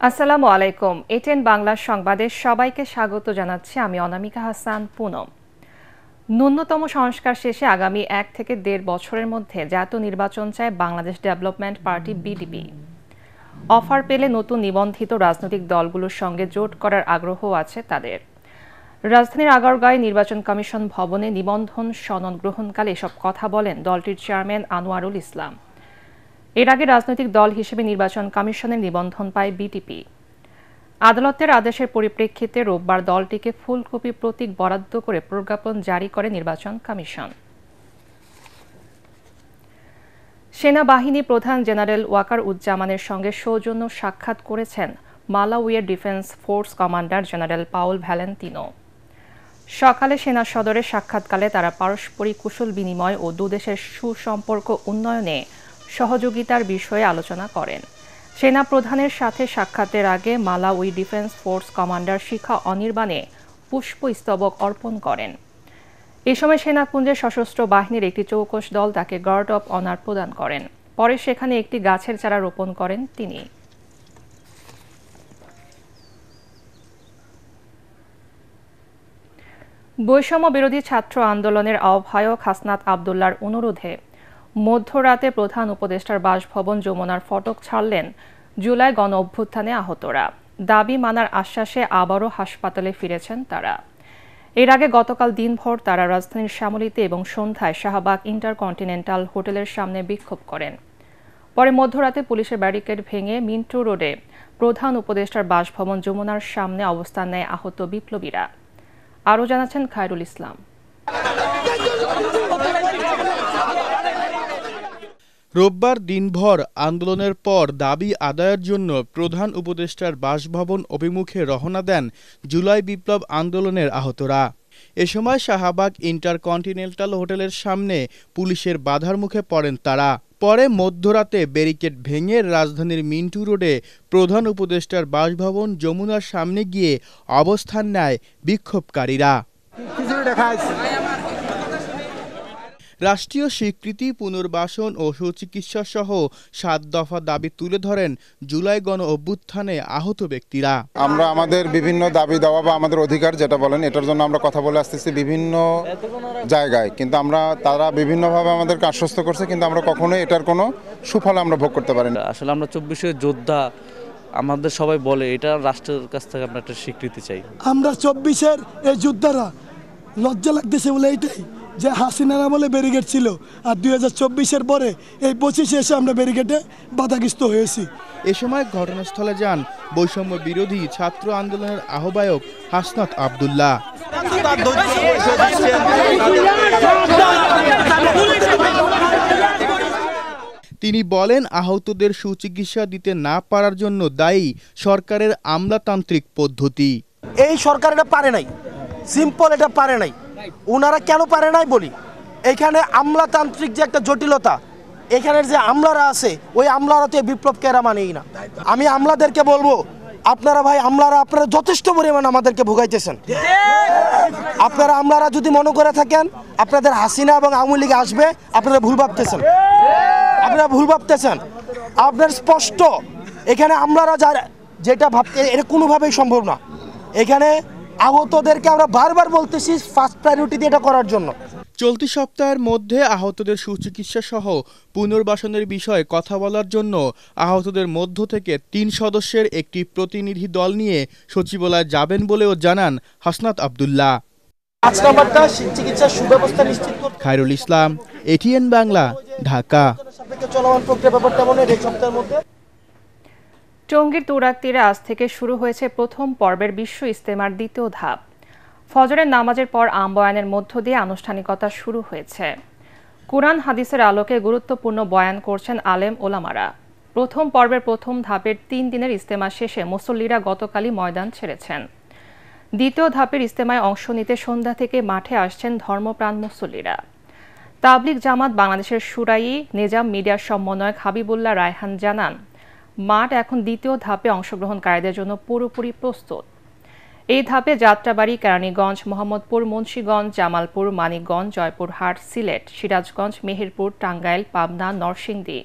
আসসালামু আলাইকুম। এটেন বাংলা সংবাদে সবাইকে স্বাগত জানাচ্ছি আমি অনামিকা হাসান পুনম। ন্যূনতম সংস্কার শেষে আগামী 1 থেকে 1.5 বছরের মধ্যে জাতীয় নির্বাচন চায় Bangladesh development party BDP. Offer পেলে নতুন নিবন্ধিত রাজনৈতিক দলগুলোর সঙ্গে জোট করার আগ্রহ আছে তাদের। রাজধানীর আগারগাঁওয়ে নির্বাচন কমিশন ভবনে নিবন্ধন সনদ গ্রহণকালে এসব কথা বলেন দলটির চেয়ারম্যান আনোয়ারুল ইসলাম। এর আগে রাজনৈতিক দল হিসেবে নির্বাচন কমিশনের নিবন্ধন পায় বিটিপি। আদালতের আদেশের পরিপ্রেক্ষিতে রোববার দলটিকে ফুলকপি প্রতীক বরাদ্দ করে প্রজ্ঞাপন জারি করে নির্বাচন কমিশন। সেনাবাহিনী প্রধান জেনারেল ওয়াকার উজ্জামানের সঙ্গে সৌজন্য সাক্ষাৎ করেছেন মালাউইয়ের defence force commander general Paul Valentino. সকালে সেনা সদরে সাক্ষাৎকালে তারা পারস্পরিক কুশল বিনিময় ও দুদেশের সুসম্পর্ক উন্নয়নে সহযোগিতার বিষয়ে আলোচনা করেন। সেনা প্রধানের সাথে সাক্ষাতের আগে মালাউই ডিফেন্স ফোর্স কমান্ডার শিখা অনির্বাণে পুষ্পস্তবক অর্পণ করেন। এ সময় সেনাকুঞ্জের সশস্ত্র বাহিনীর একটি চৌকস দল তাকে গার্ড অব অনার প্রদান করেন। পরে সেখানে একটি গাছের চারা রোপণ করেন তিনি। বৈষম্য বিরোধী ছাত্র আন্দোলনের আহ্বায়ক হাসনাত আবদুল্লাহর অনুরোধে মধ্যরাতে প্রধান উপদেষ্টার বাসভবন যমুনার ফটক ছাড়লেন জুলাই গণ অভ্যুত্থানে আহতরা। দাবি মানার আশ্বাসে আবারও হাসপাতালে ফিরেছেন তারা। এর আগে গতকাল দিনভর তারা রাজধানীর শ্যামলীতে এবং সন্ধ্যায় শাহবাগ ইন্টারকন্টিনেন্টাল হোটেলের সামনে বিক্ষোভ করেন। পরে মধ্যরাতে পুলিশের ব্যারিকেড ভেঙে মিন্টু রোডে প্রধান উপদেষ্টার বাসভবন যমুনার সামনে অবস্থান নেয় আহত বিপ্লবীরা। আরও জানাচ্ছেন খায়রুল ইসলাম। রোববার দিনভর আন্দোলনের পর দাবি আদায়ের জন্য প্রধান উপদেষ্টার বাসভবন অভিমুখে রওনা দেন জুলাই বিপ্লব আন্দোলনের আহতরা। এ সময় শাহবাগ ইন্টারকন্টিনেন্টাল হোটেলের সামনে পুলিশের বাধার মুখে পড়েন তারা। পরে মধ্যরাতে ব্যারিকেড ভেঙে রাজধানীর মিন্টু রোডে প্রধান উপদেষ্টার বাসভবন যমুনার সামনে গিয়ে অবস্থান নেয় বিক্ষোভকারীরা। রাষ্ট্রীয় স্বীকৃতি, পুনর্বাসন ও সুচিকিৎসা সহ 7 দফা দাবি তুলে ধরেন জুলাই গণ অভ্যুত্থানে আহত ব্যক্তিরা। আমরা আমাদের বিভিন্ন দাবি দেওয়া বা আমাদের অধিকার যেটা বলেন এটার জন্য আমরা কথা বলে আসতেছি বিভিন্ন জায়গায়, কিন্তু তারা বিভিন্নভাবে আমাদেরকে আশ্বস্ত করছে, কিন্তু আমরা কখনোই এটার কোনো সুফল আমরা ভোগ করতে পারি না। আসলে আমরা 24-এর যোদ্ধা, আমাদের সবাই বলে এটা রাষ্ট্রের কাছ থেকে আমরা একটা স্বীকৃতি চাই। আমরা 24-এর এই যোদ্ধারা লজ্জা লাগতেছে বলে এইটাই যে হাসিনার আমলে ব্যারিকেড ছিল, আর 2024-এর পরে এই 25-এ এসে আমরা ব্যারিকেডে বাধাগ্রস্ত হয়েছি। এ সময় ঘটনাস্থলে যান বৈষম্য বিরোধী ছাত্র আন্দোলনের আহ্বায়ক হাসনাত আবদুল্লাহ। তিনি বলেন, আহতদের সুচিকিৎসা দিতে না পারার জন্য দায়ী সরকারের আমলাতান্ত্রিক পদ্ধতি। এই সরকার এটা পারে নাই, সিম্পল এটা পারে নাই। ওনারা কেন পারে নাই বলি, এখানে আমলাতান্ত্রিক যে একটা জটিলতা, এখানের যে আমলারা আছে ওই আমলারা তো বিপ্লবকে এরা মানেই না। আমি আমলাদেরকে বলবো, আপনারা যথেষ্ট পরিমাণ আমাদেরকে ভোগাইতেছেন। আমলারা যদি মনে করে থাকেন আপনাদের হাসিনা এবং আওয়ামী লীগ আসবে, আপনারা ভুল ভাবতেছেন। আপনার স্পষ্ট এখানে আমলারা যেটা ভাবতে, এটা কোনোভাবেই সম্ভব না। এখানে আহতদেরকে আমরা বারবার বলতেছি ফার্স্ট প্রায়োরিটি দিয়ে এটা করার জন্য। চলতি সপ্তাহের মধ্যে আহতদের সুচিকিৎসা সহ পুনর্বাসনের বিষয়ে কথা বলার জন্য আহতদের মধ্য থেকে 3 সদস্যের একটি প্রতিনিধি দল নিয়ে সচিবালয়ে যাবেন বলেও জানান হাসনাত আবদুল্লাহ। চিকিৎসার সুব্যবস্থা নিশ্চিত করতে খায়রুল ইসলাম, এটিএন বাংলা, ঢাকা। চলমান প্রক্রিয়া ব্যাপারটা মনে এই সপ্তাহের মধ্যে। টঙ্গীর তুরাগ তীরে আজ থেকে শুরু হয়েছে প্রথম পর্বের বিশ্ব ইজতেমার দ্বিতীয় ধাপ। ফজরের নামাজের পর আমবয়ানের মধ্য দিয়ে আনুষ্ঠানিকতা শুরু হয়েছে। কুরআন হাদিসের আলোকে গুরুত্বপূর্ণ বয়ান করছেন আলেম ওলামারা। প্রথম পর্বের প্রথম ধাপের 3 দিনের ইজতেমা শেষে মুসল্লিরা গতকালই ময়দান ছেড়েছেন। দ্বিতীয় ধাপের ইজতেমায় অংশ নিতে সন্ধ্যা থেকে মাঠে আসছেন ধর্মপ্রাণ মুসল্লিরা। তাবলিগ জামাত বাংলাদেশের সুরাই নিজাম মিডিয়ার সমন্বয়ক হাবিবুল্লাহ রায়হান জানান, মাঠ এখন দ্বিতীয় ধাপে অংশগ্রহণকারীদের জন্য পুরোপুরি প্রস্তুত। এই ধাপে যাত্রাবাড়ি, কেরানীগঞ্জ, মোহাম্মদপুর, মুন্সিগঞ্জ, জামালপুর, মানিকগঞ্জ, জয়পুরহাট, সিলেট, সিরাজগঞ্জ, মেহেরপুর, টাঙ্গাইল, পাবনা, নরসিংদী,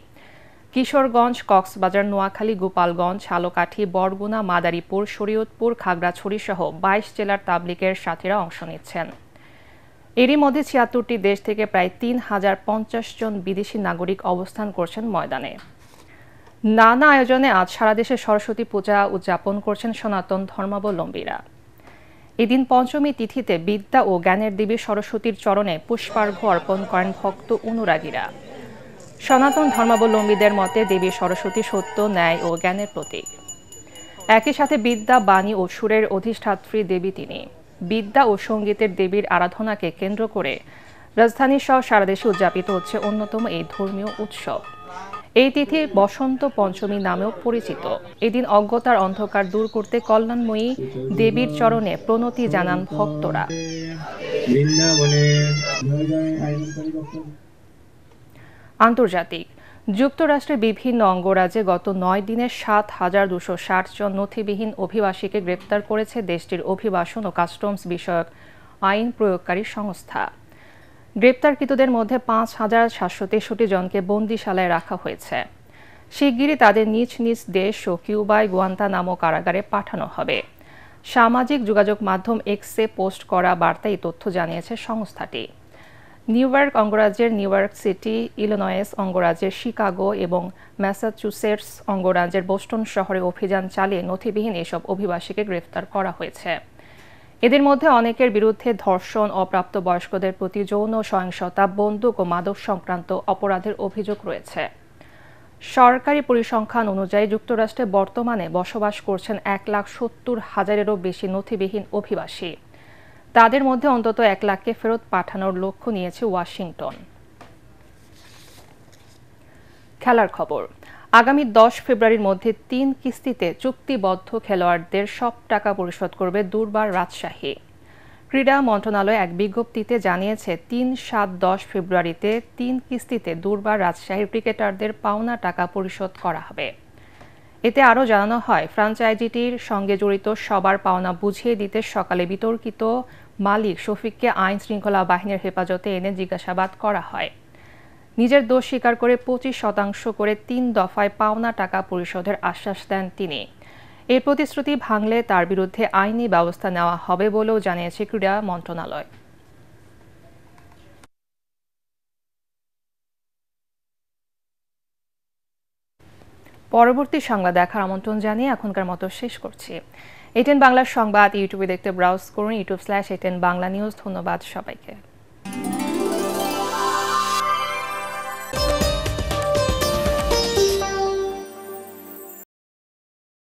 কিশোরগঞ্জ, কক্সবাজার, নোয়াখালী, গোপালগঞ্জ, ঝালকাঠি, বরগুনা, মাদারীপুর, শরীয়তপুর, খাগড়াছড়ি সহ ২২ জেলার তাবলিগের সাথীরা অংশ নিচ্ছেন। এরই মধ্যে ৭৬টি দেশ থেকে প্রায় ৩,০৫০ জন বিদেশি নাগরিক অবস্থান করছেন ময়দানে। নানা আয়োজনে আজ সারা দেশে সরস্বতী পূজা উদযাপন করছেন সনাতন ধর্মাবলম্বীরা। এদিন পঞ্চমী তিথিতে বিদ্যা ও জ্ঞানের দেবী সরস্বতীর চরণে পুষ্পার্ঘ্য অর্পণ করেন ভক্ত অনুরাগীরা। সনাতন ধর্মাবলম্বীদের মতে দেবী সরস্বতী সত্য, ন্যায় ও জ্ঞানের প্রতীক। একই সাথে বিদ্যা, বাণী ও সুরের অধিষ্ঠাত্রী দেবী তিনি। বিদ্যা ও সঙ্গীতের দেবীর আরাধনাকে কেন্দ্র করে রাজধানী সহ সারা দেশে উদযাপিত হচ্ছে অন্যতম এই ধর্মীয় উৎসব। এই তিথি বসন্ত পঞ্চমী নামেও পরিচিত। এদিন অজ্ঞতার অন্ধকার দূর করতে কল্যাণময়ী দেবীর চরণে প্রণতি জানান ভক্তরা। আন্তর্জাতিক যুক্তরাষ্ট্রের বিভিন্ন অঙ্গরাজ্যে গত ৯ দিনে ৭,২৬০ জন নথিবিহীন অভিবাসীকে গ্রেপ্তার করেছে দেশটির অভিবাসন ও কাস্টমস বিষয়ক আইন প্রয়োগকারী সংস্থা। গ্রেপ্তারকৃতদের মধ্যে ৫,৭৬৩ জনকে বন্দিশালায় রাখা হয়েছে। শিগগিরই তাদের নিজ নিজ দেশ ও কিউবায় গুয়ান্তানামো কারাগারে পাঠানো হবে। সামাজিক যোগাযোগ মাধ্যম এক্সে পোস্ট করা বার্তায় এই তথ্য জানিয়েছে সংস্থাটি। নিউ ইয়র্ক অঙ্গরাজ্যের নিউ ইয়র্ক সিটি, ইলিনয়েস অঙ্গরাজ্যের শিকাগো এবং ম্যাসাচুসেটস অঙ্গরাজ্যের বোস্টন শহরে অভিযান চালিয়ে নথিবিহীন এসব অভিবাসীকে গ্রেফতার করা হয়েছে। এদের মধ্যে অনেকের বিরুদ্ধে ধর্ষণ, অপ্রাপ্তবয়স্কদের প্রতি যৌন সহিংসতা, বন্দুক ও মাদক সংক্রান্ত অপরাধের অভিযোগ রয়েছে। সরকারি পরিসংখ্যান অনুযায়ী যুক্তরাষ্ট্রে বর্তমানে বসবাস করছেন ১,৭০,০০০-এরও বেশি নথিবিহীন অভিবাসী। তাদের মধ্যে অন্তত ১ লাখকে ফেরত পাঠানোর লক্ষ্য নিয়েছে ওয়াশিংটন। খেলার খবর। আগামী ১০ ফেব্রুয়ারির মধ্যে ৩ কিস্তিতে চুক্তিবদ্ধ খেলোয়াড়দের সব টাকা পরিশোধ করবে দুর্বার রাজশাহী। ক্রীড়া মন্ত্রণালয় এক বিজ্ঞপ্তিতে জানিয়েছে ৩, ৭, ১০ ফেব্রুয়ারিতে ৩ কিস্তিতে দুর্বার রাজশাহীর ক্রিকেটারদের পাওনা টাকা পরিশোধ করা হবে। এতে আরও জানানো হয়, ফ্র্যাঞ্চাইজিটির সঙ্গে জড়িত সবার পাওনা বুঝিয়ে দিতে সকালে বিতর্কিত মালিক শফিককে আইন শৃঙ্খলা বাহিনীর হেফাজতে এনে জিজ্ঞাসাবাদ করা হয়। নিজের দোষ স্বীকার করে ২৫% করে ৩ দফায় পাওনা টাকা পরিশোধের আশ্বাস দেন তিনি। এই প্রতিশ্রুতি ভাঙলে তার বিরুদ্ধে আইনি ব্যবস্থা নেওয়া হবে বলেও জানিয়েছে ক্রীড়া মন্ত্রণালয়। পরবর্তী সংবাদ দেখার আমন্ত্রণ জানিয়ে এখনকার মতো শেষ করছি। এটিএন বাংলার সংবাদ ইউটিউবে দেখতে ব্রাউজ করুন, youtube/ATN বাংলা নিউজ। ধন্যবাদ সবাইকে।